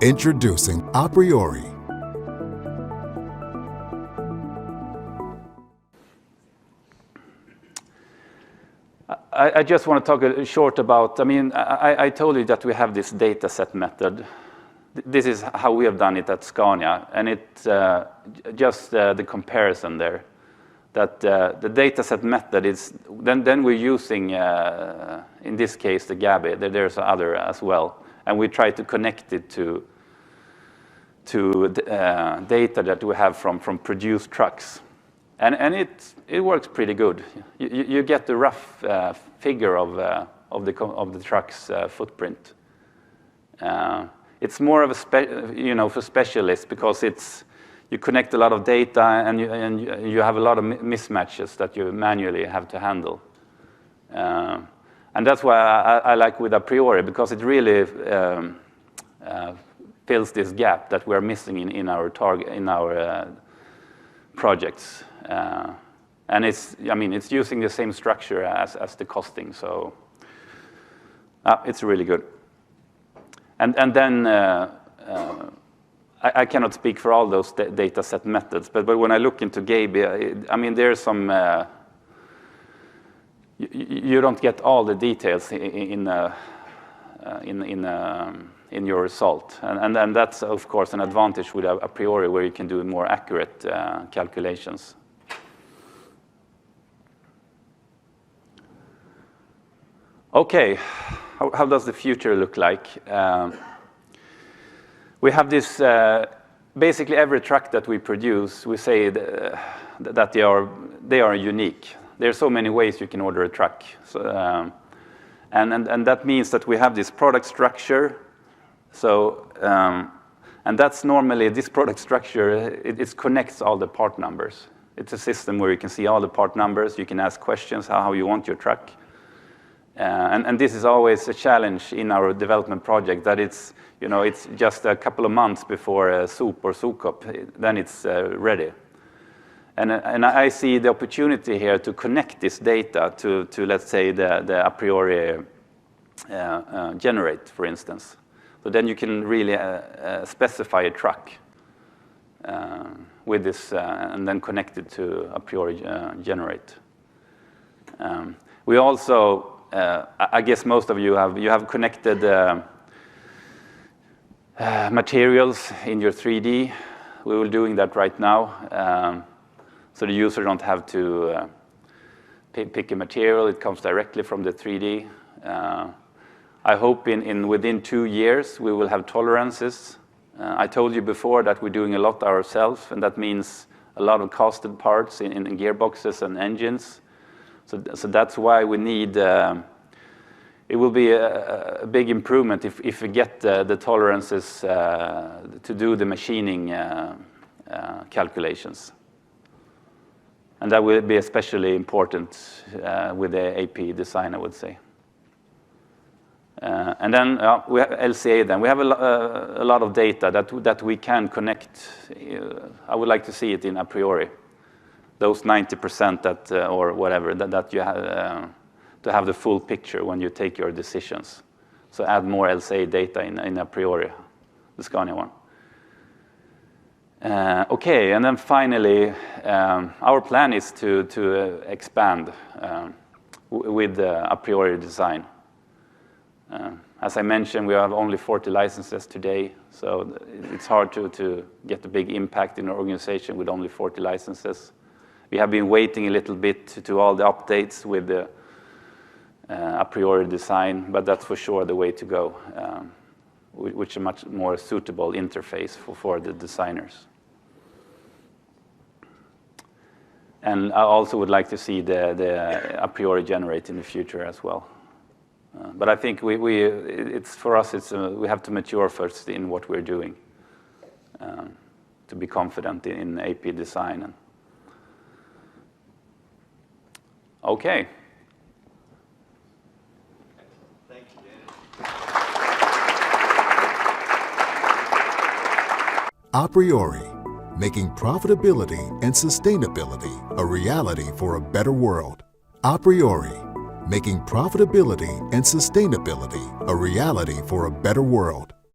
Introducing aPriori. I just want to talk short about, I told you that we have this dataset method. This is how we have done it at Scania, and it's just the comparison there. That the dataset method is, then we're using, in this case, the GABI. There's other as well. And we try to connect it to data that we have from produced trucks. And it works pretty good. You get the rough figure of the truck's footprint. It's more of a for specialists, because you connect a lot of data and you have a lot of mismatches that you manually have to handle. And that's why I like with aPriori, because it really fills this gap that we're missing in our projects. And it's using the same structure as the costing, so it's really good. And then I cannot speak for all those data set methods, but when I look into GABI, there's some you don't get all the details in your result, and that's of course an advantage with aPriori, where you can do more accurate calculations. Okay, how does the future look like? We have this, basically every truck that we produce, we say that they are unique. There are so many ways you can order a truck. So, and that means that we have this product structure. So, and that's normally, this product structure, it connects all the part numbers. It's a system where you can see all the part numbers, you can ask questions how you want your truck. And this is always a challenge in our development project, that it's just a couple of months before SOP or SOCOP, then it's ready. And I see the opportunity here to connect this data to let's say, the aPriori generate, for instance. So then you can really specify a truck with this, and then connect it to aPriori generate. We also, I guess most of you have connected materials in your 3D. We will doing that right now, so the user don't have to pick a material. It comes directly from the 3D. I hope within 2 years we will have tolerances. I told you before that we're doing a lot ourselves, and that means a lot of casted parts in gearboxes and engines. So that's why we need, it will be a big improvement if we get the tolerances to do the machining calculations. And that will be especially important with the AP design, I would say. And then we have LCA. Then we have a lot of data that we can connect. I would like to see it in aPriori. Those 90% that, or whatever, that you have to have the full picture when you take your decisions. So add more LCA data in aPriori, the Scania one. Okay, and then finally, our plan is to expand with the aPriori design. As I mentioned, we have only 40 licenses today, so it's hard to get a big impact in our organization with only 40 licenses. We have been waiting a little bit to all the updates with the aPriori design, but that's for sure the way to go, which is a much more suitable interface for the designers. And I also would like to see the aPriori generate in the future as well. But I think for us, we have to mature first in what we're doing to be confident in AP design. Okay. Thank you, aPriori, making profitability and sustainability a reality for a better world. aPriori, making profitability and sustainability a reality for a better world.